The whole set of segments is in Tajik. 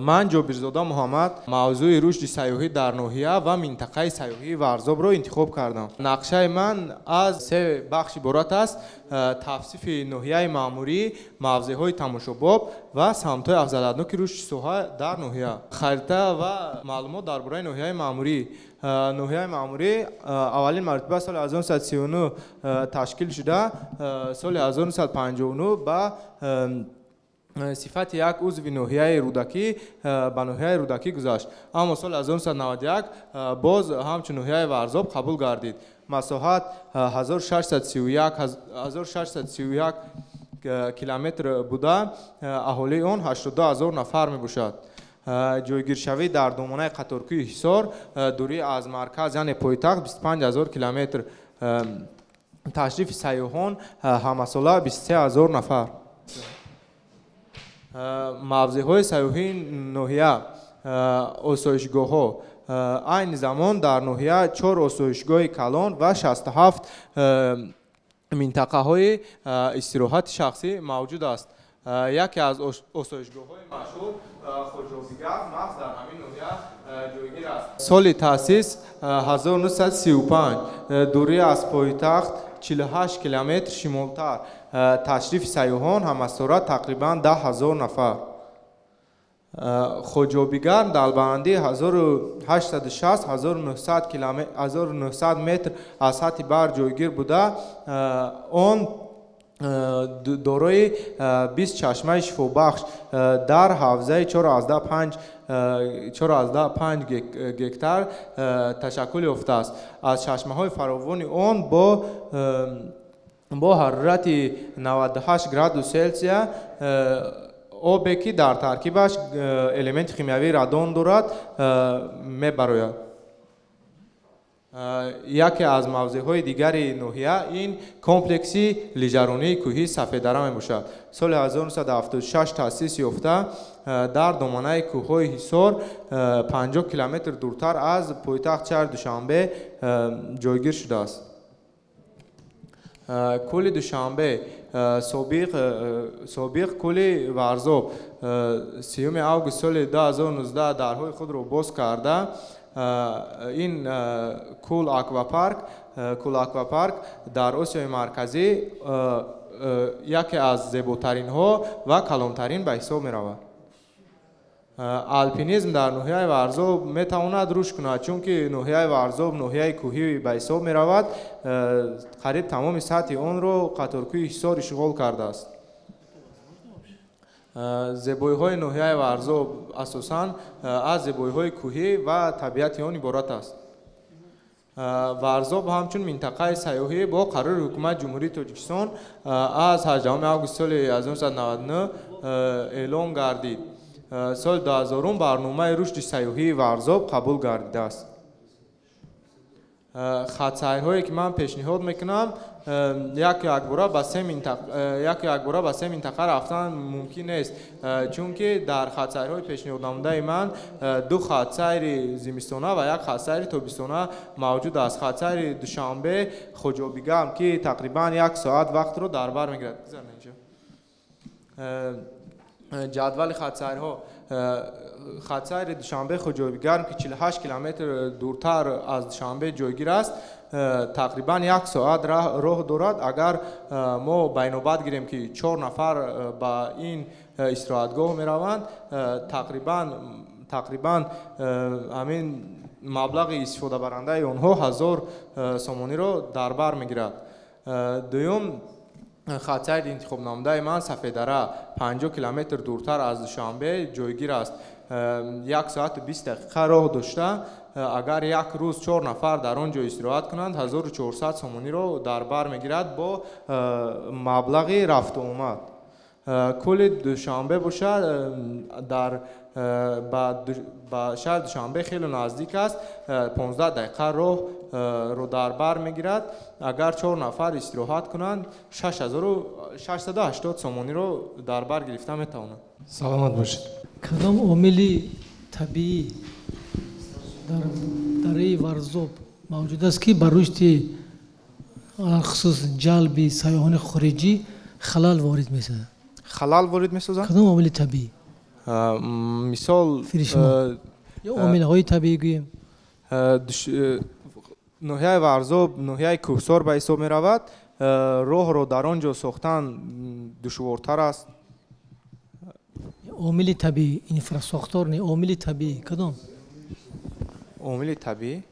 ман ҷобирзода муҳаммад мавзӯи рушди сайёҳӣ дар ноҳия ва минтақаи сайёҳии Варзобро интихоб кардам. Нақшаи ман аз 3 бахш иборат аст: тавсифи ноҳияи маъмурӣ, мавзеъҳои тамошобоб ва самтҳои афзалатноки рушди соҳа дар ноҳия. Харита ва маълумот дар бораи ноҳияи маъмурӣ. ноҳияи маъмурӣ аввалин мартиба соли 1939 ташкил шуда, соли 1959 ба сифати як узви ноҳияи рӯдакӣ ба ноҳияи рӯдакӣ гузашт. Аммо соли 1991 боз ҳамчун ноҳияи Варзоб қабул гардид. Масоҳат 1631 километр буда, аҳолии он 82 000 нафар мебошад. ҷойгиршавӣ дар домонаи қаторкӯҳи Ҳисор, дурӣ аз марказ яъне пойтахт 25 000 километр. ташрифи сайёҳон ҳамасола 23 000 нафар. мавзеъҳои сайёҳии ноҳия. осоишгоҳҳо. айни замон дар ноҳия 4 осоишгоҳи калон ва 67 минтақаҳои истироҳати шахсӣ мавҷуд аст. яке аз осоишгоҳҳои машҳур Хоҷобигар маҳз дар ҳамин ноҳия ҷойгир аст. соли таъсис 1935. дурӣ аз пойтахт 48 километр шимолтар. ташрифи сайёҳон ҳамасора тақрибан 10 000 нафар. Хоҷобигар далбандии 1860-1900 метр аз сатҳи баҳр ҷойгир буда, он дорои 20 чашмаи шифобахш дар ҳавзаи 4,5 гектар ташаккул ёфтааст. аз чашмаҳои фаровони он бо ҳарорати 98 градус Селсия обе ки дар таркибаш элементи химиявии радон дорад мебарояд. яке аз мавзеъҳои дигари ноҳия ин комплекси лижаронии кӯҳии Сафедара мебошад. соли 1976 таъсис ёфта, дар доманаи кӯҳҳои Ҳисор 50 километр дуртар аз пойтахт шаҳри Душанбе ҷойгир шудааст. кӯли Душанбе собиқ кӯли Варзоб 3 август соли 2019 дарҳои худро боз карда, ин кӯл аквапарк дар Осиёи Марказӣ яке аз зеботаринҳо ва калонтарин ба ҳисоб меравад. алпинизм дар ноҳияи Варзоб метавонад рушд кунад, чунки ноҳияи Варзоб ноҳияи кӯҳӣ ба ҳисоб меравад. қариб тамоми сатҳи онро қаторкӯҳи Ҳисор ишғол кардааст. зебоиҳои ноҳияи Варзоб асосан аз зебоиҳои кӯҳӣ ва табиати он иборат аст. Варзоб ҳамчун минтақаи сайёҳӣ бо қарори ҳукумати ҷумҳурии Тоҷикистон аз 18 август соли 1999 эълон гардид. соли 2000 барномаи рушди сайёҳии Варзоб қабул гардидааст. хатсайрҳое ки ман пешниҳод мекунам, яке якбора ба се минтақа рафтан мумкин нест, чунки дар хатсайрҳои пешниҳоднамудаи ман 2 хатсайри зимистона ва 1 хатсайри тобистона мавҷуд аст. хатсайри Душанбе Хоҷобигар ки тақрибан 1 соат вақтро дар бар мегирад. ҷадвали хатсайрҳо. хатсайри Душанбе Хоҷобигар ки 48 километр дуртар аз Душанбе ҷойгир аст, тақрибан 1 соат роҳ дорад. агар мо байнобат гирем ки 4 нафар ба ин истироҳатгоҳ мераванд, тақрибан ҳамин маблағи истифодабарандаи онҳо 1000 сомониро дар бар мегирад. дуюм хатсайри интихобнамудаи ман Сафедара 50 километр дуртар аз Душанбе ҷойгир аст. 1 соату 20 дақиқа роҳ дошта, агар як рӯз 4 нафар дар он ҷо истироҳат кунанд, 1400 сомониро дар бар мегирад бо маблағи рафту омад. кӯли Душанбе бошад ба шаҳри Душанбе хеле наздик аст. 15 дақиқа роҳро дар бар мегирад. агар 4 нафар истироҳат кунанд, 6680 сомониро дар бар гирифта метавонанд. саломат бошед. кадом омили табиӣ дар дараи Варзоб мавҷуд аст ки ба рушди алахусус ҷалби сайёҳони хориҷӣ халал ворид месозад? халал ворид месозанд? кадом омили табиӣ? мисол ё омилҳои табиӣ гӯем. ноҳияи Варзоб ноҳияи кӯҳсор ба ҳисоб меравад. роҳро дар он ҷо сохтан душвортар аст. омили табиӣ инфрасохтор не омили табиӣ кадом? омили табиӣ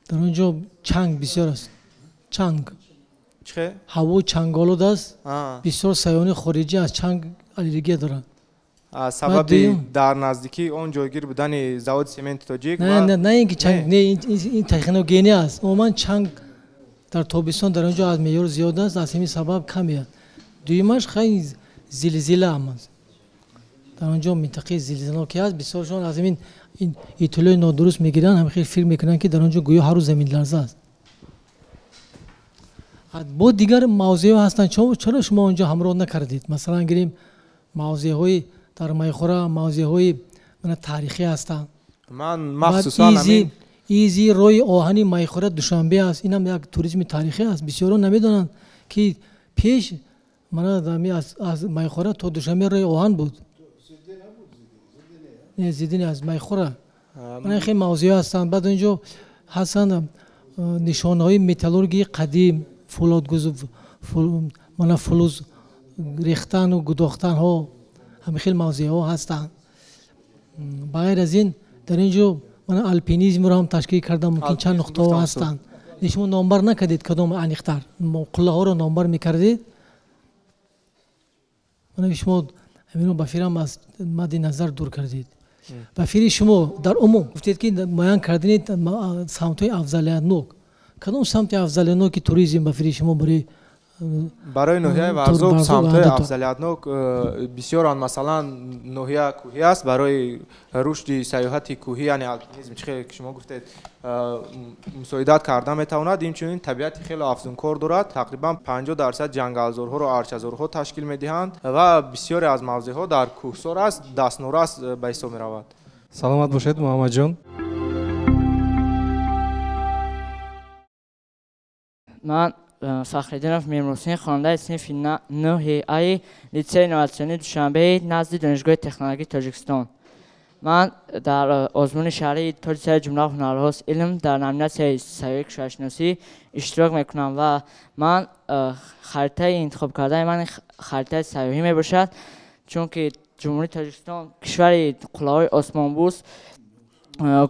дар он ҷо чанг бисёр аст. чанг чӣ? ҳаво чанголуд аст. бисёр сайёҳони хориҷӣ аз чанг аллергия доранд. сабаби дар наздикӣ он ҷойгир будани заводи сементи тоҷик. не ин ки чанг не ин техногения аст. умуман чанг дар тобистон дар он ҷо аз меъёр зиёд аст, аз ҳамин сабаб каме аст. дуюмаш хеле зилзила ам аст. дар он ҷо минтақаи зилзилноке аст. бисёршон аз ҳамин иттилои нодуруст мегиранд, ҳамин фикр мекунанд ки дар он ҷо гӯё ҳар рӯз заминларза аст. бо дигар мавзеъҳо ҳастанд. чаро шумо он ҷо ҳамроҳ накардед? масалан гирем мавзеъҳои дар майхӯра мавзеъҳои таърихӣ ҳастанд. ман махсусан изи роҳи оҳани майхӯра душанбе аст. инам як туризми таърихӣ аст. бисёрон намедонанд ки пеш аз майхӯра то душанбе роҳи оҳан буд. зиддин аз майхӯра хеле мавзеъҳо ҳастанд. баъд он ҷо ҳастанд нишонаҳои металлургии қадим, фулуз рехтану гудохтанҳо, ҳамин хел мавзеъҳо ҳастанд. ба ғайр аз ин дар ин ҷо алпинизмро ҳам ташкил кардам. мумкин чанд нуқтаҳо ҳастанд. шумо номбар накардед кадом аниқтар қуллаҳоро номбар мекардед? шумо ҳаминро ба фирам аз мадди назар дур кардед. ба фири шумо дар умум гуфтед ки муайян кардани самтҳои афзалиятнок. кадом самти афзалиятноки туризм ба фири шумо барои ноҳияи Варзоб самтҳои афзалиятнок бисёранд. масалан ноҳия кӯҳӣ аст. барои рушди сайёҳати кӯҳӣ яъне алпинизм чӣ ки шумо гуфтед мусоидат карда метавонад. инчунин табиати хеле афзункор дорад. тақрибан 50% ҷангалзорҳоро арчазорҳо ташкил медиҳанд ва бисёре аз мавзеъҳо дар кӯҳсор аст, дастнорас ба ҳисоб меравад. саломат бошед муҳаммадҷон. ман Фахриддинов Мемрусин, хонандаи синфи 9-аи литсеи инноватсионии Душанбеи назди донишгоҳи технологии Тоҷикистон. ман дар озмуни шаҳрии тоҷи сари ҷумлаи ҳунарҳост илм дар номинатсияи сайёҳии кишваршиносӣ иштирок мекунам ва ман харитаи интихоб кардаи ман харитаи сайёҳӣ мебошад, чунки ҷумҳурии Тоҷикистон кишвари қуллаҳои осмонбӯс,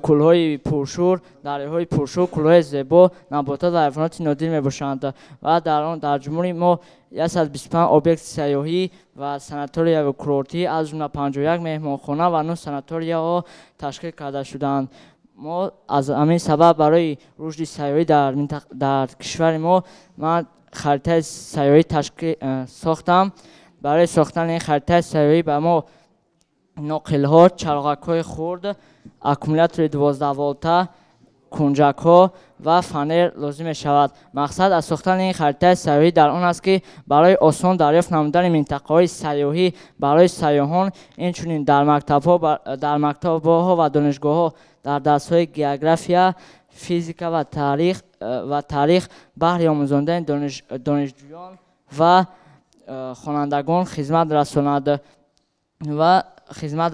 кӯлҳои пуршӯр, дарёҳои пуршӯр, кӯлҳои зебо, наботот ва ҳайвоноти нодир мебошанд ва дар ҷумҳури мо 125 объекти сайёҳӣ ва санаторияви курортӣ аз ҷумла 51 меҳмонхона ва 9 санаторияҳо ташкил карда шудаанд. мо аз ҳамин сабаб барои рушди сайёҳӣ дар кишвари мо ман харитаи сайёҳӣ сохтам. барои сохтани ин харитаи сайёҳӣ ба мо ноқилҳо, чароғакҳои хурд, аккумулятори 12 волта, кунҷакҳо ва фанер лозим мешавад. мақсад аз сохтани ин харитаи сайёҳӣ дар он аст ки барои осон дарёфт намудани минтақаҳои сайёҳӣ барои сайёҳон, инчунин дар мактабҳо ва донишгоҳҳо дар дарсҳои география, физика ва таърих баҳри омӯзондани донишҷӯён ва хонандагон хизмат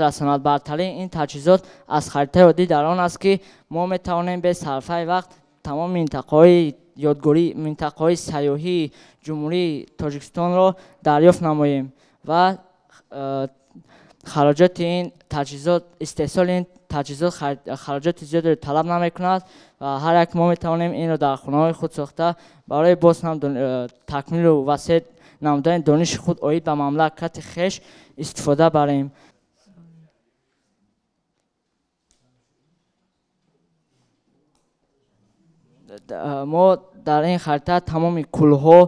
расонад. бартарин ин таҷҳизот аз харитаи оддӣ дар он аст ки мо метавонем бе сарфаи вақт тамоми минтақаҳои ёдгорӣ, минтақаҳои сайёҳии ҷумҳурии Тоҷикистонро дарёфт намоем ва хароҷоти ин таҷҳизот, истеҳсоли ин таҷҳизот хароҷоти зиёдеро талаб намекунад ва ҳар як мо метавонем инро дар хонаҳои худ сохта барои боз ҳам такмилу васеъ намудани дониши худ оид ба мамлакати хеш истифода барем. мо дар ин харита тамоми кӯлҳо,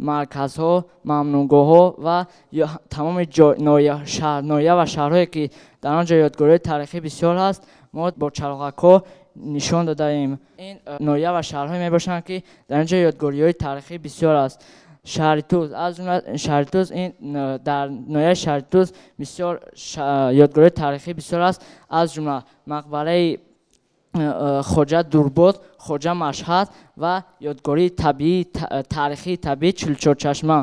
марказҳо, мамнунгоҳҳо ва тамоми ноҳия ва шаҳрҳое ки дар он ҷо ёдгориҳои таърихӣ бисёр ҳаст, мо бо чароғакҳо нишон додаем. ин ноҳия ва шаҳрҳое мебошанд ки дар он ҷо ёдгориҳои таърихӣ бисёр аст. шаҳри Туз, аз ҷумла шаҳри Туз, дар ноҳияи шаҳри Туз бисёр ёдгориҳои таърихӣ бисёр аст, аз ҷумла мақбараи хоҷа Дурбод, хоҷа Машҳад ва ёдгории таърихии табиӣ Чилчорчашма.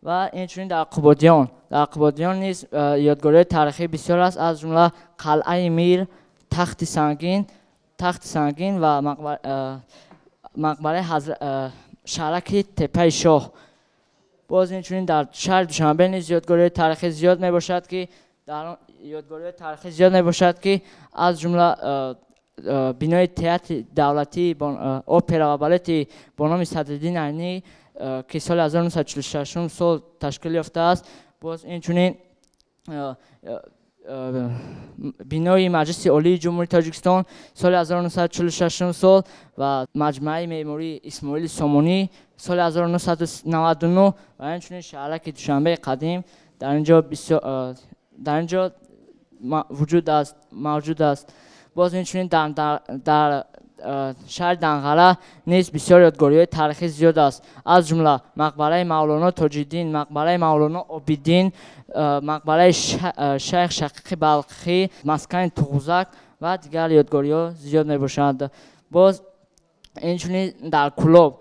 و اینچنین در قبادیان نیز یادگاری تاریخی بسیار است، از جمله قلعه میر، تخت سنگین و مقبره شهرک تپه شاه. باز اینچنین در شهر دوشنبه نیز یادگاری تاریخی زیاد میباشد که از جمله بینای تئاتر دولتی اپرا و بالت با نام صدرالدین عینی که سال 1946 سال تشکیل یافته است. باز اینچنین بینای مجلس عالی جمهوری تاجیکستان سال 1946 سال و مجمع معماری اسماعیل سامانی سال 1999 و همچنین شهرک دوشنبه قدیم در اینجا موجود است. باز اینچنین در شهر دنقره نیز بسیار یادگاری تاریخی زیاد است، از جمله مقبره مولانا تاج‌الدین، مقبره مولانا عابدین، مقبره شیخ شقیق بلخی، مسکن توغوزک و دیگر یادگاری‌ها زیاد میباشند. باز اینچنین در کلاب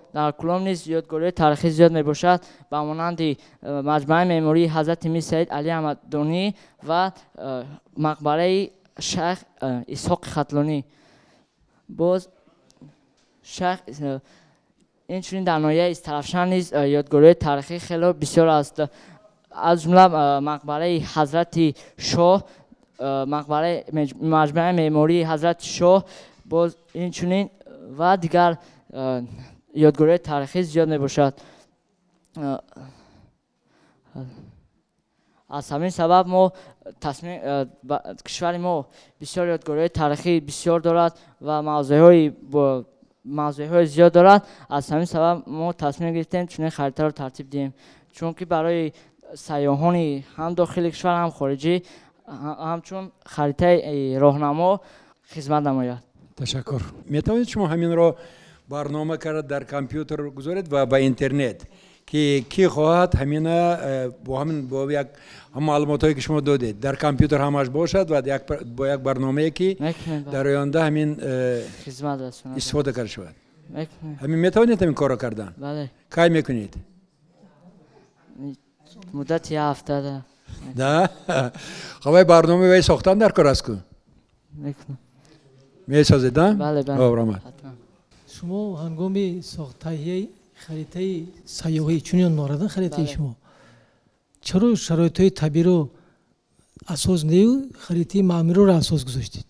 نیز یادگاری تاریخی زیاد میباشد به مانند مجمع معماری حضرت میر سید علی احمد دانی و مقبره شیخ اسحاق ختلانی. باز اینچنین در ناحیه استرافشان نیز یادگاری تاریخی خیلی بسیار است، از جمله مقبره حضرت شاه، مقبره مجمع معماری حضرت شاه. باز اینچنین و دیگر یادگاری تاریخی زیاد میباشد. از همین سبب ما کشور ما بسیار یادگاری تاریخی بسیار دارد و موضوعهای زیاد دارد. از همین سبب ما تصمیم گرفتیم چنین خریطه را ترتیب دهیم، چون که برای سیاحان هم داخل کشور هم خارجی همچون خریطه راهنما خدمت نماید. تشکر. میتوانید شما همین را برنامه کرد در کامپیوتر گذارید و با اینترنت که کی خواهد همین با یک معلومات هایی که شما دادید در کامپیوتر همش باشد و با یک برنامه که در آینده همین استفاده کرده شود. همین میتوانید همین کار را کردن؟ بله. کی میکنید؟ مدت یه هفته ده. نه؟ خواهی برنامه وی ساختن در کار است که؟ میسازید نه؟ بله بله. آورامد. شما هنگامی ساختهی خریطه سیاحی چونیان ناردن خریطه شما چرا شرایطهای طبیعی رو اساس نیو خریطه معماری رو اساس گذاشتید؟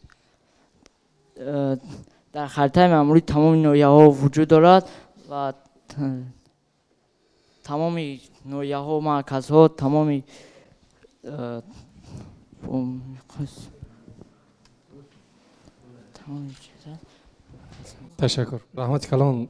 در خریطه معماری تمام ناحیه ها وجود دارد و تمام ناحیه ها مرکز ها تمام تشکر. رحمت کلام.